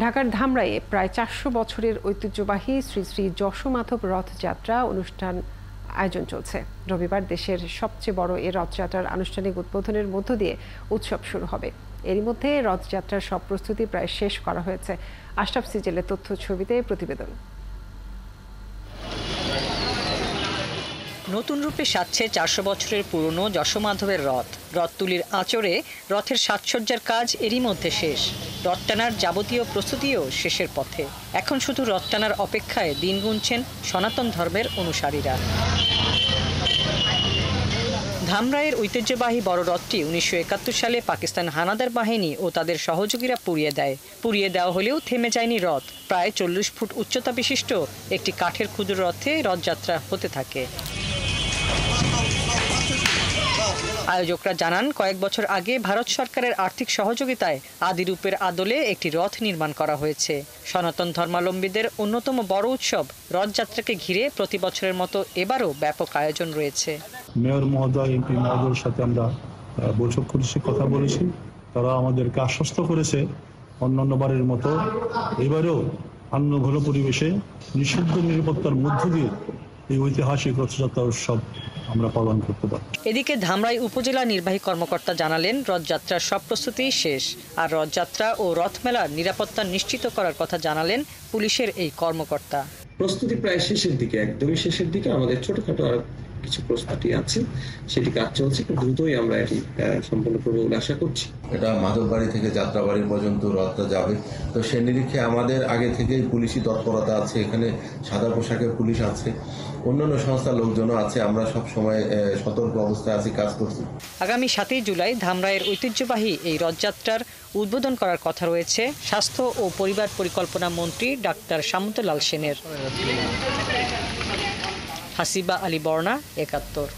ঢাকার ধামরাইয়ে প্রায় 400 বছরের ঐতিহ্যবাহী শ্রী শ্রী যশোমাধব রথযাত্রা অনুষ্ঠান আয়োজন চলছে। রবিবার দেশের সবচেয়ে বড় এই রথযাত্রার আনুষ্ঠানিক উদ্বোধনের মধ্য দিয়ে উৎসব শুরু হবে। এরই মধ্যে রথযাত্রার সব প্রস্তুতি প্রায় শেষ করা হয়েছে। আশরাফ সিজেলের তথ্য ছবিতে প্রতিবেদন। নতুন রূপে সাজছে 400 বছরের পুরনো যশোমাধবের রথ। রথ তুলির আঁচড়ে রথের সাজসজ্জার কাজ এরই মধ্যে শেষ। রথ টানার যাবতীয় প্রস্তুতিও শেষের পথে। এখন শুধু রথ টানার অপেক্ষায় দিন গুনছেন সনাতন ধর্মের অনুসারীরা। ধামরাইয়ের ঐতিহ্যবাহী বড় রথটি 1971 সালে পাকিস্তান হানাদার বাহিনী ও তাদের সহযোগীরা পুড়িয়ে দেওয়া হলেও থেমে যায়নি রথ। প্রায় 40 ফুট উচ্চতা বিশিষ্ট একটি কাঠের ক্ষুদ্র রথে রথযাত্রা হতে থাকে। আয়োজকরা জানান, কয়েক বছর আগে ভারত সরকারের আর্থিক সহযোগিতায় আদিরূপের আদলে একটি রথ নির্মাণ করা হয়েছে। সনাতন ধর্মাবলম্বীদের অন্যতম বড় উৎসব রথযাত্রাকে ঘিরে প্রতি বছরের মতো এবারও ব্যাপক আয়োজন রয়েছে। মেয়র মহোদয়, এমপি মহোদয়ের সাথে আমরা বৈঠক করেছি, কথা বলেছি। তারা আমাদেরকে আশ্বস্ত করেছে অন্যান্য বারের মতো এবারেও আনন্দঘন পরিবেশে নিষিদ্ধ নিরাপত্তার মধ্য দিয়ে এই ঐতিহাসিক রথযাত্রা উৎসব আমরা পালন করতে পারি। এদিকে ধামরাই উপজেলা নির্বাহী কর্মকর্তা জানালেন, রথযাত্রার সব প্রস্তুতি শেষ। আর রথযাত্রা ও রথমেলার নিরাপত্তা নিশ্চিত করার কথা জানালেন পুলিশের এই কর্মকর্তা। প্রস্তুতি প্রায় শেষের দিকে, একদমই শেষের দিকে। আমাদের ছোটখাটো আর কিছু প্রস্তুতি আছে, সেটি কাজ চলছে। দ্রুতই আমরা এটি সম্পন্ন করবো বলে আশা করছি। এটা মাধববাড়ি থেকে যাত্রাবাড়ি পর্যন্ত রথটা যাবে, তো সে নিরীক্ষে আমাদের আগে থেকেই পুলিশি তৎপরতা আছে। এখানে সাদা পোশাকের পুলিশ আছে, অন্যান্য সংস্থার লোকজনও আছে। আমরা সব সময় সতর্ক অবস্থায় আছি, কাজ করছি। আগামী 7 জুলাই ধামরাইয়ের ঐতিহ্যবাহী এই রথযাত্রার উদ্বোধন করার কথা রয়েছে স্বাস্থ্য ও পরিবার পরিকল্পনা মন্ত্রী ডাক্তার সামন্তলাল সেনের। হাসিবা আলী বর্ণা, 71।